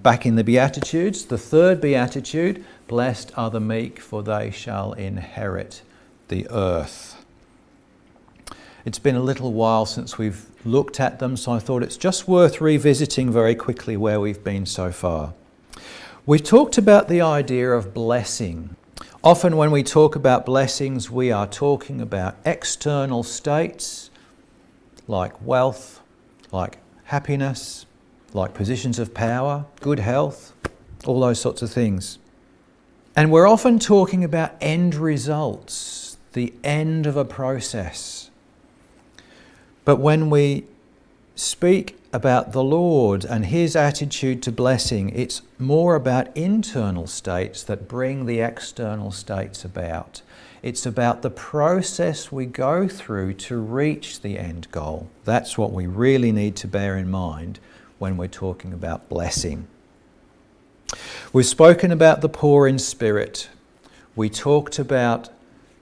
Back in the Beatitudes, the third Beatitude, blessed are the meek, for they shall inherit the earth. It's been a little while since we've looked at them, so I thought it's just worth revisiting very quickly where we've been so far. We've talked about the idea of blessing. Often when we talk about blessings, we are talking about external states like wealth, like happiness, like positions of power, good health, all those sorts of things. And we're often talking about end results, the end of a process. But when we speak about the Lord and his attitude to blessing, it's more about internal states that bring the external states about. It's about the process we go through to reach the end goal. That's what we really need to bear in mind when we're talking about blessing. We've spoken about the poor in spirit. We talked about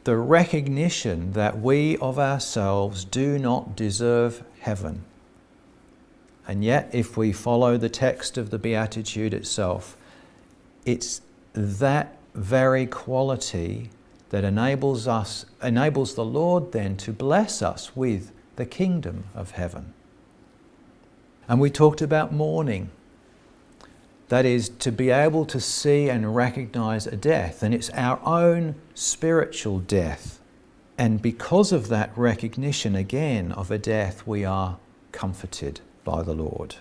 the recognition that we of ourselves do not deserve heaven. And yet, if we follow the text of the Beatitude itself, it's that very quality that enables the Lord then to bless us with the kingdom of heaven. And we talked about mourning. That is, to be able to see and recognize a death, and it's our own spiritual death. And because of that recognition again of a death, we are comforted by the Lord.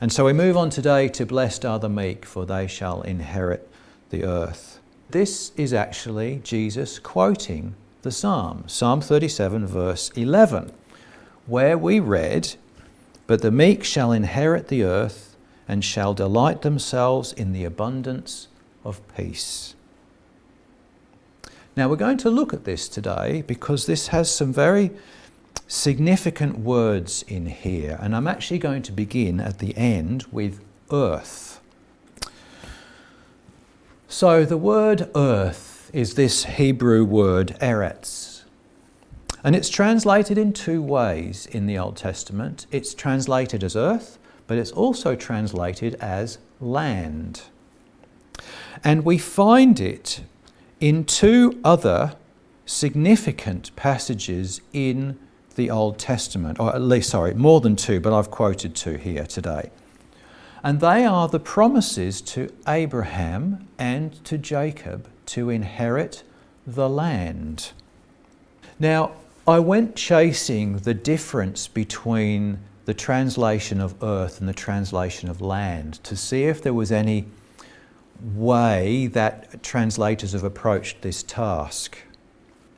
And so we move on today to blessed are the meek, for they shall inherit the earth. This is actually Jesus quoting the Psalm, Psalm 37 verse 11, where we read, "But the meek shall inherit the earth and shall delight themselves in the abundance of peace." Now we're going to look at this today because this has some very significant words in here, and I'm actually going to begin at the end with earth. So the word earth is this Hebrew word erets, and it's translated in two ways in the Old Testament. It's translated as earth, but it's also translated as land. And we find it in two other significant passages in the Old Testament, or at least, more than two, but I've quoted two here today. And they are the promises to Abraham and to Jacob to inherit the land. Now, I went chasing the difference between the translation of earth and the translation of land to see if there was any way that translators have approached this task.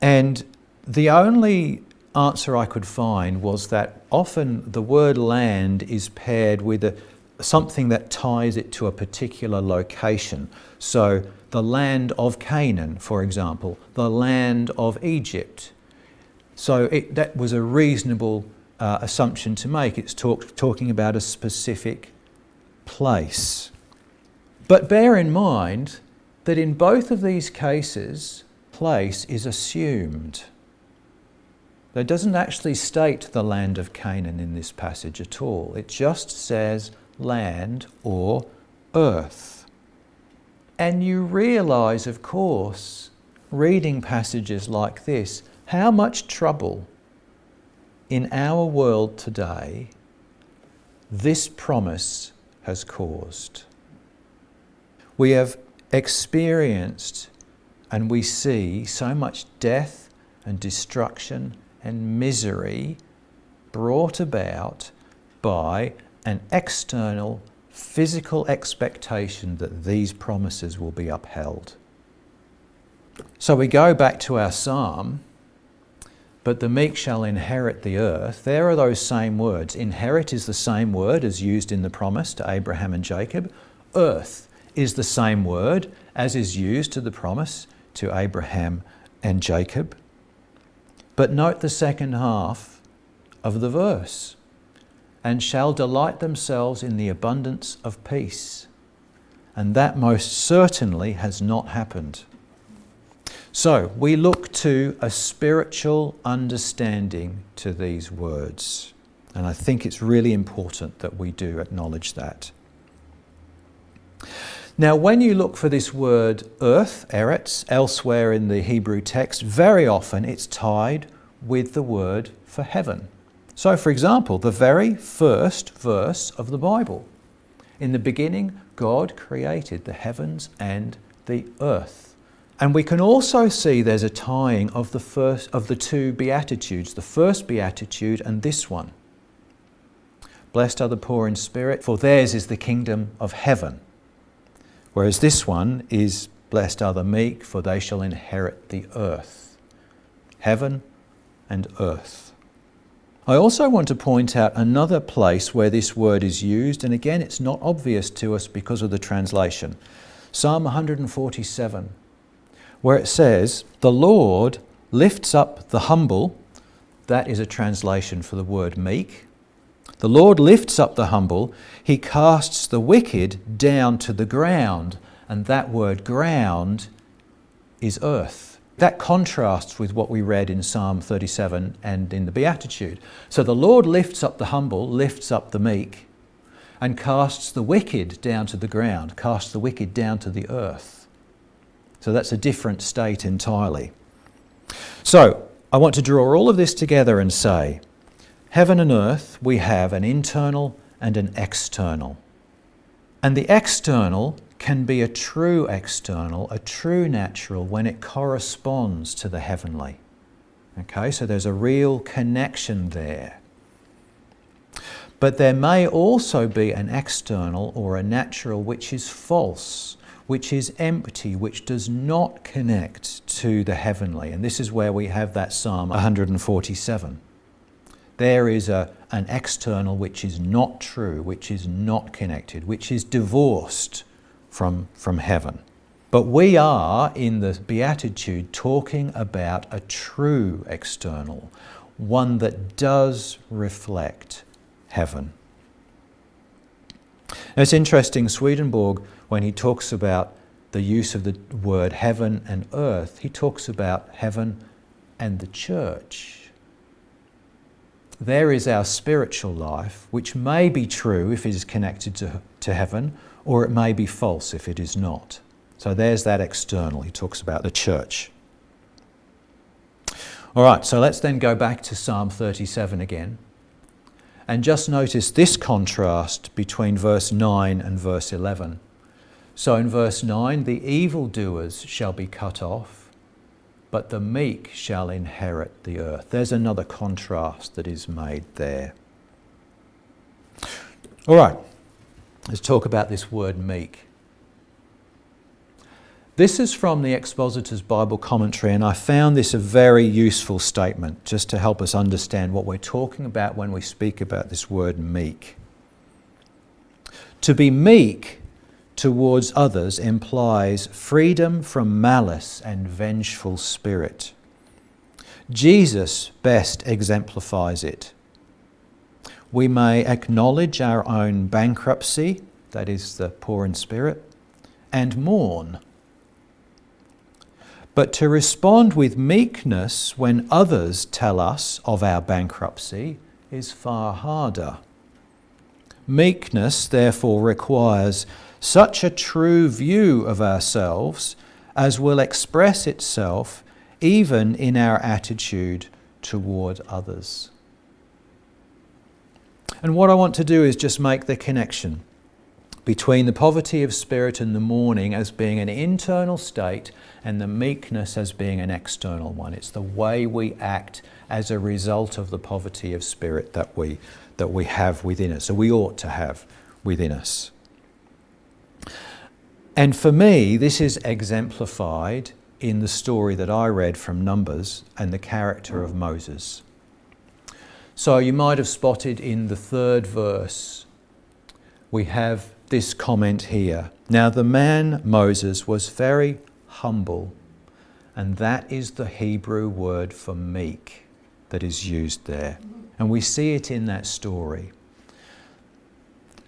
And the only answer I could find was that often the word land is paired with something that ties it to a particular location. So the land of Canaan, for example, the land of Egypt. So that was a reasonable assumption to make. It's talking about a specific place. But bear in mind that in both of these cases, place is assumed. It doesn't actually state the land of Canaan in this passage at all. It just says land or earth. And you realise, of course, reading passages like this, how much trouble in our world today this promise has caused. We have experienced and we see so much death and destruction and misery brought about by an external physical expectation that these promises will be upheld. So we go back to our psalm, but the meek shall inherit the earth. There are those same words. Inherit is the same word as used in the promise to Abraham and Jacob. Earth is the same word as is used to the promise to Abraham and Jacob. But note the second half of the verse. And shall delight themselves in the abundance of peace. And that most certainly has not happened. So we look to a spiritual understanding to these words. And I think it's really important that we do acknowledge that. Now, when you look for this word earth, erets, elsewhere in the Hebrew text, very often it's tied with the word for heaven. So, for example, the very first verse of the Bible. In the beginning, God created the heavens and the earth. And we can also see there's a tying of the two beatitudes, the first beatitude and this one. Blessed are the poor in spirit, for theirs is the kingdom of heaven. Whereas this one is, blessed are the meek, for they shall inherit the earth. Heaven and earth. I also want to point out another place where this word is used, and again it's not obvious to us because of the translation. Psalm 147, where it says, the Lord lifts up the humble. That is a translation for the word meek. The Lord lifts up the humble, he casts the wicked down to the ground, and that word ground is earth. That contrasts with what we read in Psalm 37 and in the Beatitude. So the Lord lifts up the humble, lifts up the meek, and casts the wicked down to the ground, casts the wicked down to the earth. So that's a different state entirely. So I want to draw all of this together and say, heaven and earth, we have an internal and an external. And the external can be a true external, a true natural, when it corresponds to the heavenly. Okay, so there's a real connection there. But there may also be an external or a natural which is false, which is empty, which does not connect to the heavenly. And this is where we have that Psalm 147. There is an external which is not true, which is not connected, which is divorced from heaven. But we are, in the Beatitude, talking about a true external, one that does reflect heaven. Now, it's interesting, Swedenborg, when he talks about the use of the word heaven and earth, he talks about heaven and the church. There is our spiritual life, which may be true if it is connected to heaven, or it may be false if it is not. So there's that external. He talks about the church. All right, so let's then go back to Psalm 37 again. And just notice this contrast between verse 9 and verse 11. So in verse 9, the evildoers shall be cut off, but the meek shall inherit the earth. There's another contrast that is made there. All right, let's talk about this word meek. This is from the Expositor's Bible Commentary, and I found this a very useful statement just to help us understand what we're talking about when we speak about this word meek. To be meek towards others implies freedom from malice and vengeful spirit. Jesus best exemplifies it. We may acknowledge our own bankruptcy, that is the poor in spirit, and mourn. But to respond with meekness when others tell us of our bankruptcy is far harder. Meekness, therefore, requires such a true view of ourselves as will express itself even in our attitude toward others. And what I want to do is just make the connection between the poverty of spirit and the mourning as being an internal state and the meekness as being an external one. It's the way we act as a result of the poverty of spirit that we have within us, or we ought to have within us. And for me, this is exemplified in the story that I read from Numbers and the character of Moses. So you might have spotted in the 3rd verse, we have this comment here. Now the man Moses was very humble, and that is the Hebrew word for meek that is used there. And we see it in that story.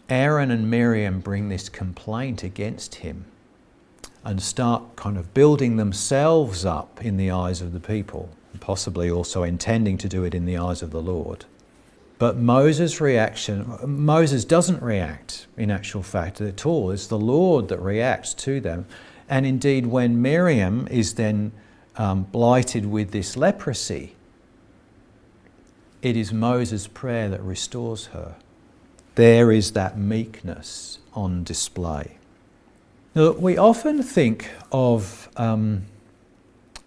Aaron and Miriam bring this complaint against him and start kind of building themselves up in the eyes of the people, and possibly also intending to do it in the eyes of the Lord. But Moses' reaction, Moses doesn't react in actual fact at all. It's the Lord that reacts to them. And indeed, when Miriam is then blighted with this leprosy, it is Moses' prayer that restores her. There is that meekness on display. Now, we often think of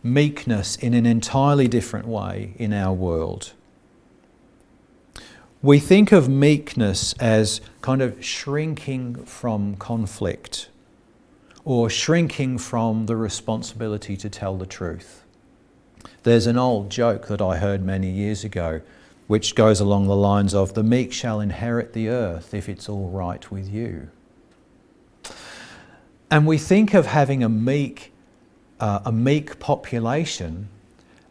meekness in an entirely different way in our world. We think of meekness as kind of shrinking from conflict or shrinking from the responsibility to tell the truth. There's an old joke that I heard many years ago which goes along the lines of, "The meek shall inherit the earth if it's all right with you." And we think of having a meek population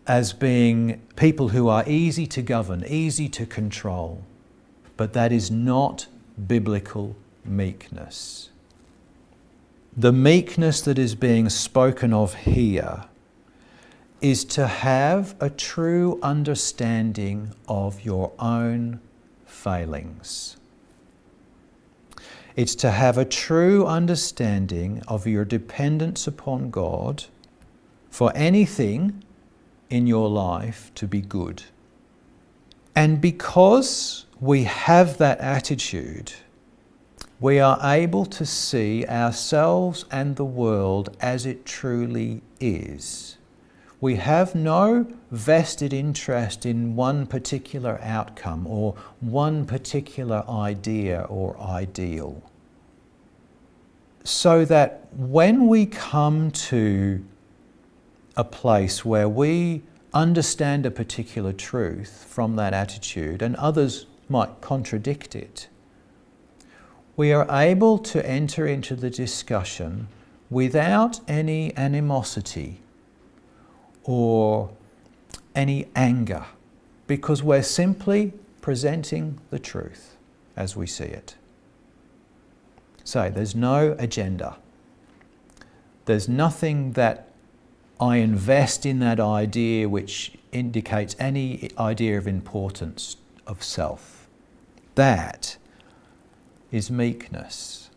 as being people who are easy to govern, easy to control. But that is not biblical meekness. The meekness that is being spoken of here is to have a true understanding of your own failings. It's to have a true understanding of your dependence upon God for anything in your life to be good. And because we have that attitude, we are able to see ourselves and the world as it truly is. We have no vested interest in one particular outcome or one particular idea or ideal. So that when we come to a place where we understand a particular truth from that attitude, and others might contradict it, we are able to enter into the discussion without any animosity or any anger, because we're simply presenting the truth as we see it. So there's no agenda. There's nothing that I invest in that idea which indicates any idea of importance of self. That is meekness.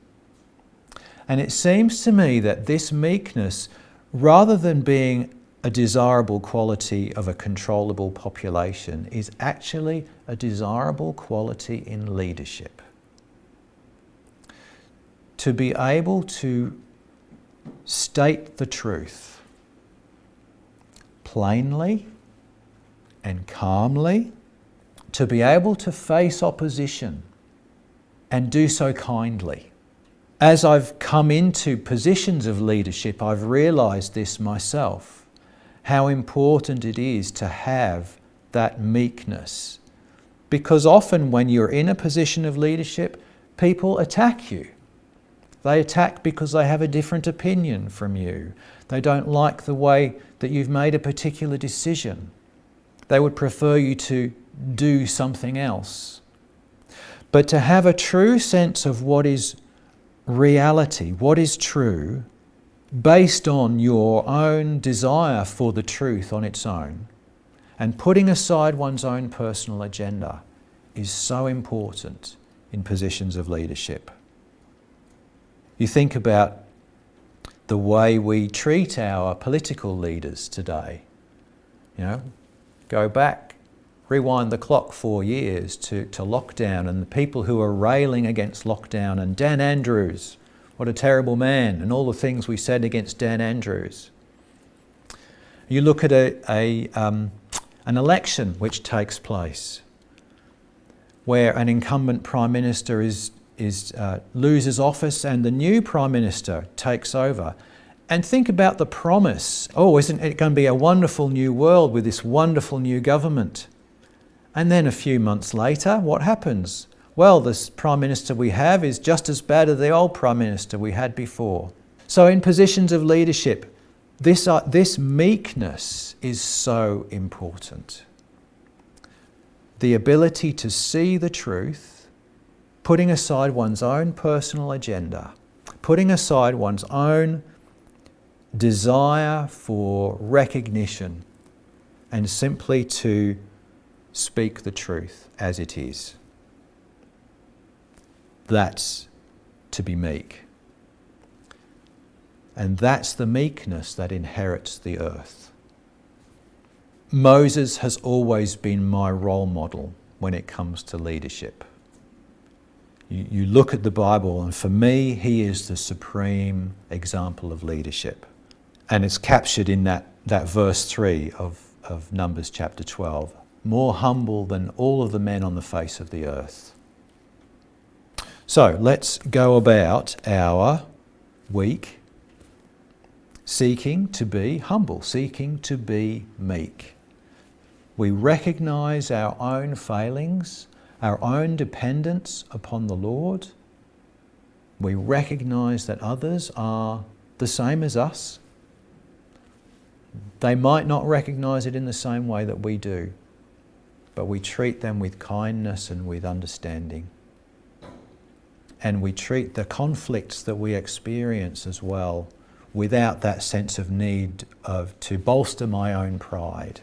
And it seems to me that this meekness, rather than being a desirable quality of a controllable population, is actually a desirable quality in leadership. To be able to state the truth plainly and calmly, to be able to face opposition and do so kindly. As I've come into positions of leadership, I've realised this myself, how important it is to have that meekness. Because often when you're in a position of leadership, people attack you. They attack because they have a different opinion from you. They don't like the way that you've made a particular decision. They would prefer you to do something else. But to have a true sense of what is reality, what is true, based on your own desire for the truth on its own, and putting aside one's own personal agenda, is so important in positions of leadership. You think about the way we treat our political leaders today. You know, go back, rewind the clock 4 years to lockdown, and the people who are railing against lockdown, and Dan Andrews, what a terrible man, and all the things we said against Dan Andrews. You look at an election which takes place where an incumbent Prime Minister loses office and the new Prime Minister takes over. And think about the promise. Oh, isn't it going to be a wonderful new world with this wonderful new government? And then a few months later, what happens? Well, this Prime Minister we have is just as bad as the old Prime Minister we had before. So in positions of leadership, this meekness is so important. The ability to see the truth, putting aside one's own personal agenda, putting aside one's own desire for recognition, and simply to speak the truth as it is. That's to be meek. And that's the meekness that inherits the earth. Moses has always been my role model when it comes to leadership. You look at the Bible, and for me, he is the supreme example of leadership. And it's captured in that verse 3 of Numbers chapter 12. More humble than all of the men on the face of the earth. So let's go about our week seeking to be humble, seeking to be meek. We recognise our own failings, our own dependence upon the Lord. We recognise that others are the same as us. They might not recognise it in the same way that we do, but we treat them with kindness and with understanding. And we treat the conflicts that we experience as well without that sense of need to bolster my own pride.